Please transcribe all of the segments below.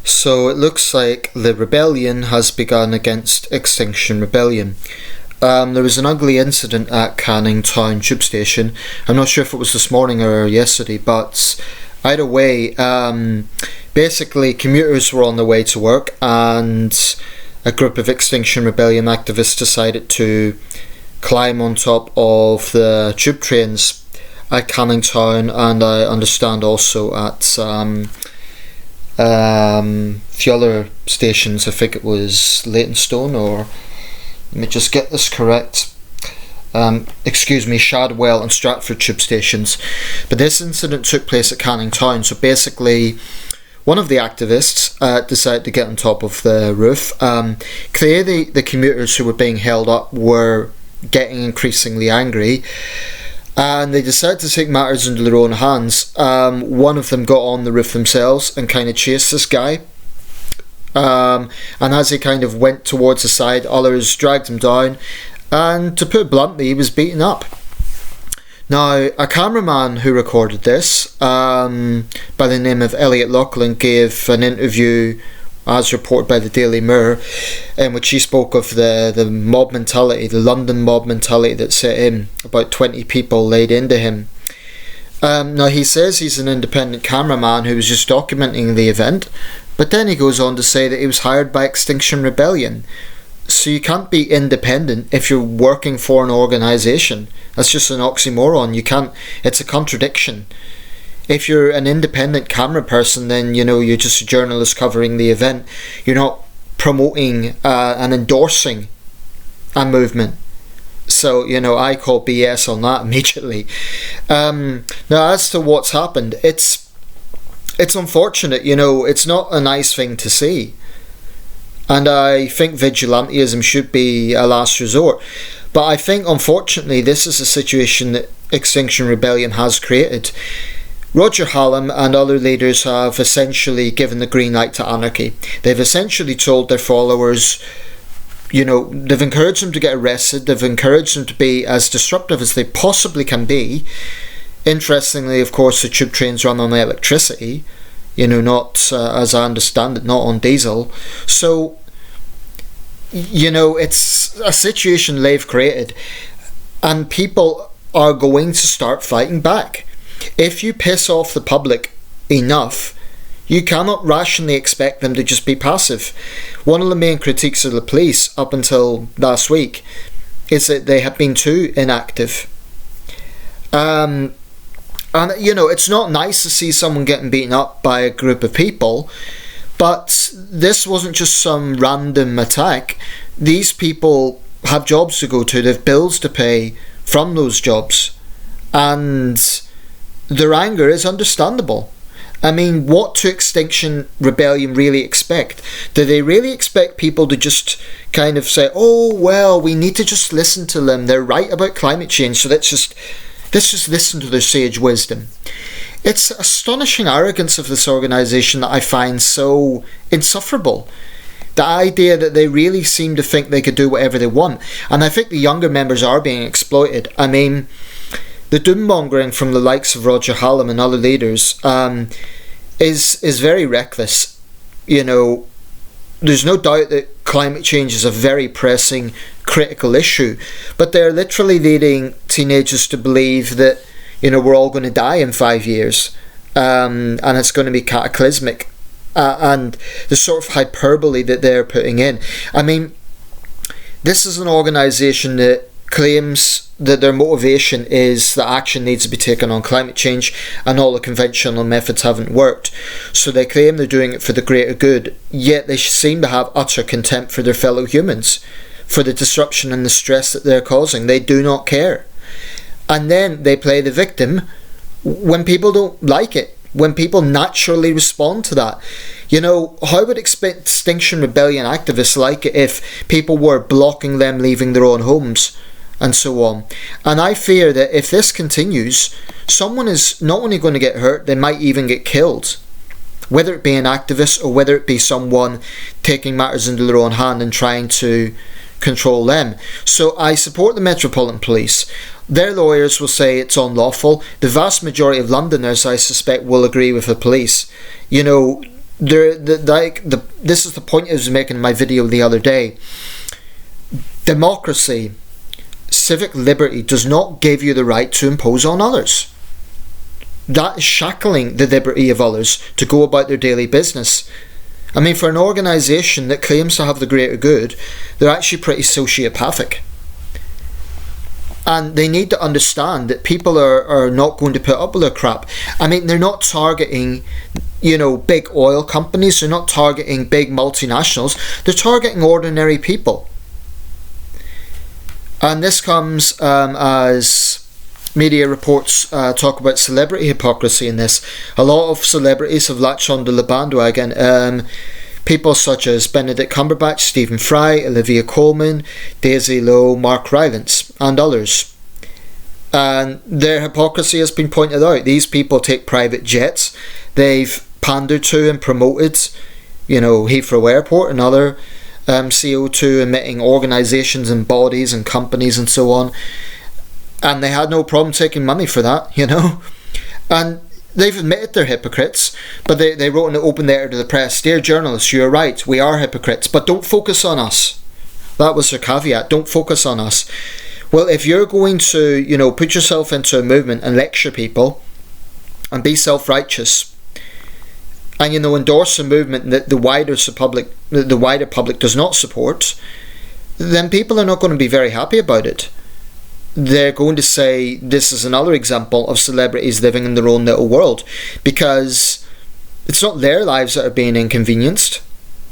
So it looks like the rebellion has begun against Extinction Rebellion. There was an ugly incident at Canning Town tube station. I'm not sure if it was this morning or yesterday, but either way, basically commuters were on their way to work and a group of Extinction Rebellion activists decided to climb on top of the tube trains at Canning Town, and I understand also at few other stations. I think it was Leytonstone, or let me just get this correct. Shadwell and Stratford tube stations. But this incident took place at Canning Town. So basically, one of the activists decided to get on top of the roof. Clearly, the commuters who were being held up were getting increasingly angry, and they decided to take matters into their own hands. One of them got on the roof themselves and kind of chased this guy. And as he kind of went towards the side, others dragged him down, and to put it bluntly, he was beaten up. Now, a cameraman who recorded this, by the name of Elliot Loughlin, gave an interview, as reported by the Daily Mirror, in which he spoke of the mob mentality, the London mob mentality that set in. About 20 people laid into him. Now, he says he's an independent cameraman who was just documenting the event, but then he goes on to say that he was hired by Extinction Rebellion. So you can't be independent if you're working for an organisation. That's just an oxymoron. You can't. It's a contradiction. If you're an independent camera person, then you're just a journalist covering the event. You're not promoting and endorsing a movement. So I call BS on that immediately. Now, as to what's happened, it's unfortunate. It's not a nice thing to see. And I think vigilantism should be a last resort. But I think, unfortunately, this is a situation that Extinction Rebellion has created. Roger Hallam and other leaders have essentially given the green light to anarchy. They've essentially told their followers, they've encouraged them to get arrested, they've encouraged them to be as disruptive as they possibly can be. Interestingly, of course, the tube trains run on electricity, not, as I understand it, not on diesel. So, it's a situation they've created, and people are going to start fighting back. If you piss off the public enough, you cannot rationally expect them to just be passive. One of the main critiques of the police up until last week is that they have been too inactive. And it's not nice to see someone getting beaten up by a group of people, but this wasn't just some random attack. These people have jobs to go to, they have bills to pay from those jobs, and their anger is understandable. I mean, what do Extinction Rebellion really expect? Do they really expect people to just kind of say, oh, well, we need to just listen to them, they're right about climate change, so let's just listen to their sage wisdom? It's astonishing arrogance of this organisation that I find so insufferable. The idea that they really seem to think they could do whatever they want. And I think the younger members are being exploited. I mean, the doom-mongering from the likes of Roger Hallam and other leaders is very reckless. There's no doubt that climate change is a very pressing, critical issue, but they're literally leading teenagers to believe that we're all going to die in 5 years, and it's going to be cataclysmic, and the sort of hyperbole that they're putting in. I mean, this is an organisation that claims that their motivation is that action needs to be taken on climate change and all the conventional methods haven't worked. So they claim they're doing it for the greater good, yet they seem to have utter contempt for their fellow humans, for the disruption and the stress that they're causing. They do not care. And then they play the victim when people don't like it, when people naturally respond to that. How would Extinction Rebellion activists like it if people were blocking them leaving their own homes and so on? And I fear that if this continues, someone is not only going to get hurt, they might even get killed. Whether it be an activist or whether it be someone taking matters into their own hand and trying to control them. So I support the Metropolitan Police. Their lawyers will say it's unlawful. The vast majority of Londoners, I suspect, will agree with the police. this is the point I was making in my video the other day. Democracy, civic liberty, does not give you the right to impose on others. That is shackling the liberty of others to go about their daily business. I mean, for an organisation that claims to have the greater good, they're actually pretty sociopathic. And they need to understand that people are not going to put up with their crap. I mean, they're not targeting, big oil companies. They're not targeting big multinationals. They're targeting ordinary people. And this comes as media reports talk about celebrity hypocrisy in this. A lot of celebrities have latched onto the bandwagon. People such as Benedict Cumberbatch, Stephen Fry, Olivia Colman, Daisy Lowe, Mark Rylance, and others. And their hypocrisy has been pointed out. These people take private jets. They've pandered to and promoted, Heathrow Airport and other CO2 emitting organisations and bodies and companies and so on. And they had no problem taking money for that, And they've admitted they're hypocrites, but they wrote in an open letter to the press, "Dear journalists, you're right, we are hypocrites, but don't focus on us." That was their caveat, don't focus on us. Well, if you're going to, put yourself into a movement and lecture people and be self-righteous and, endorse a movement that the wider public does not support, then people are not going to be very happy about it. They're going to say this is another example of celebrities living in their own little world, because it's not their lives that are being inconvenienced.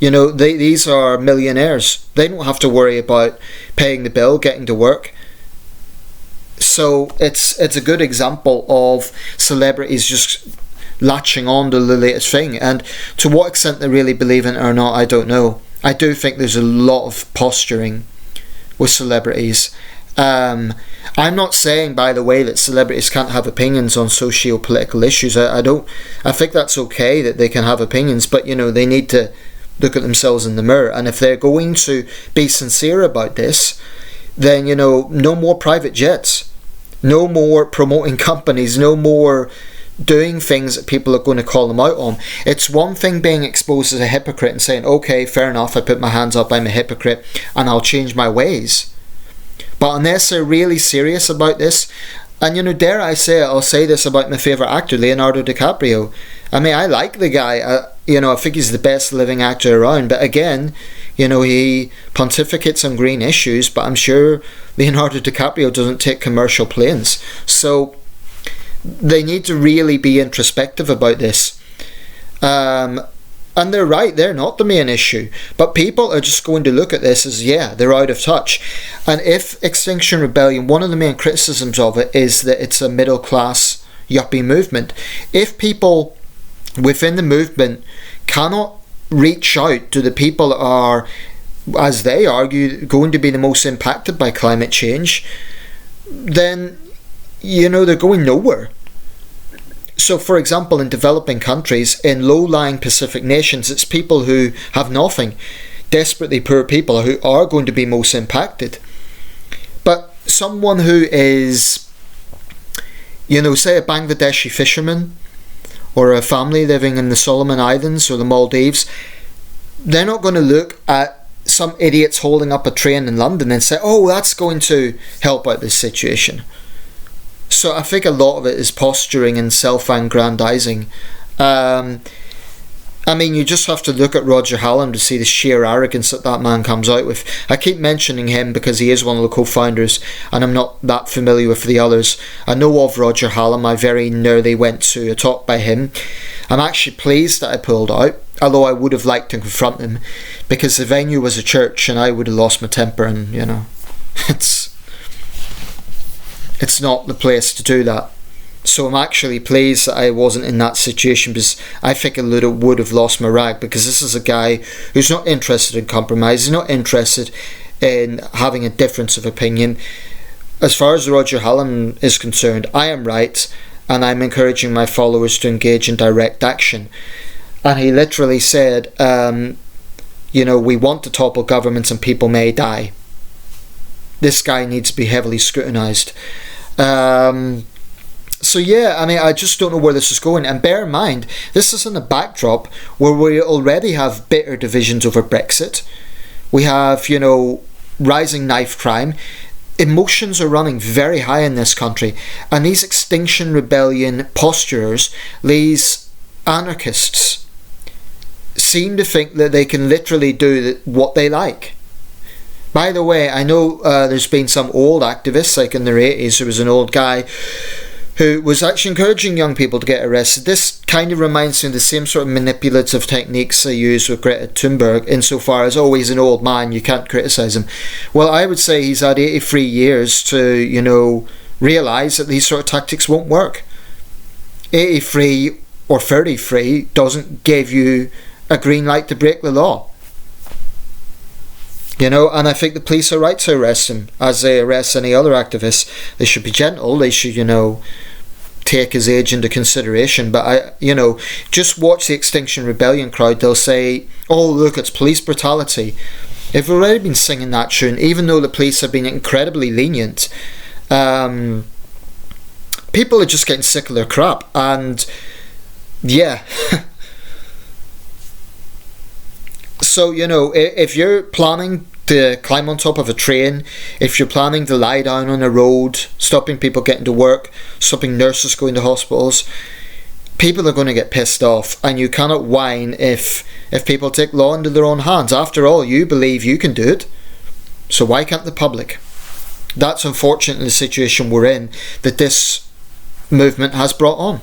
These are millionaires. They don't have to worry about paying the bill, getting to work. So it's a good example of celebrities just latching on to the latest thing, and to what extent they really believe in it or not, I don't know. I do think there's a lot of posturing with celebrities. I'm not saying, by the way, that celebrities can't have opinions on socio-political issues. I think that's okay that they can have opinions, but they need to look at themselves in the mirror. And if they're going to be sincere about this, then no more private jets, no more promoting companies, no more doing things that people are going to call them out on. It's one thing being exposed as a hypocrite and saying, okay, fair enough, I put my hands up, I'm a hypocrite, and I'll change my ways. But unless they're really serious about this, and dare I say it, I'll say this about my favourite actor, Leonardo DiCaprio. I mean, I like the guy. I think he's the best living actor around. But again, he pontificates on green issues, but I'm sure Leonardo DiCaprio doesn't take commercial planes. So they need to really be introspective about this. And they're right, they're not the main issue. But people are just going to look at this as, they're out of touch. And if Extinction Rebellion, one of the main criticisms of it is that it's a middle class yuppie movement. If people within the movement cannot reach out to the people that are, as they argue, going to be the most impacted by climate change, then, they're going nowhere. So, for example, in developing countries, in low-lying Pacific nations, it's people who have nothing, desperately poor people, who are going to be most impacted. But someone who is, say a Bangladeshi fisherman, or a family living in the Solomon Islands or the Maldives, they're not going to look at some idiots holding up a train in London and say, oh, that's going to help out this situation. So I think a lot of it is posturing and self-aggrandizing. You just have to look at Roger Hallam to see the sheer arrogance that man comes out with. I keep mentioning him because he is one of the co-founders, and I'm not that familiar with the others. I know of Roger Hallam. I very nearly went to a talk by him. I'm actually pleased that I pulled out, although I would have liked to confront him, because the venue was a church and I would have lost my temper, and it's not the place to do that. So I'm actually pleased that I wasn't in that situation, because I think I would have lost my rag, because this is a guy who's not interested in compromise, he's not interested in having a difference of opinion. As far as Roger Hallam is concerned, I am right, and I'm encouraging my followers to engage in direct action. And he literally said, we want to topple governments and people may die. This guy needs to be heavily scrutinised. So yeah, I mean, I just don't know where this is going. And bear in mind, this is in a backdrop where we already have bitter divisions over Brexit. We have, rising knife crime. Emotions are running very high in this country. And these Extinction Rebellion posturers, these anarchists, seem to think that they can literally do what they like. By the way, I know there's been some old activists, like in their 80s, there was an old guy who was actually encouraging young people to get arrested. This kind of reminds me of the same sort of manipulative techniques they use with Greta Thunberg, insofar as, he's an old man, you can't criticise him. Well, I would say he's had 83 years to, realise that these sort of tactics won't work. 83 or 33 doesn't give you a green light to break the law. And I think the police are right to arrest him, as they arrest any other activists. They should be gentle, they should, take his age into consideration. But just watch the Extinction Rebellion crowd. They'll say, oh look, it's police brutality. They've already been singing that tune, even though the police have been incredibly lenient. People are just getting sick of their crap. And yeah. So, if you're planning to climb on top of a train, if you're planning to lie down on a road, stopping people getting to work, stopping nurses going to hospitals, people are going to get pissed off, and you cannot whine if people take law into their own hands. After all, you believe you can do it, so why can't the public? That's unfortunately the situation we're in, that this movement has brought on.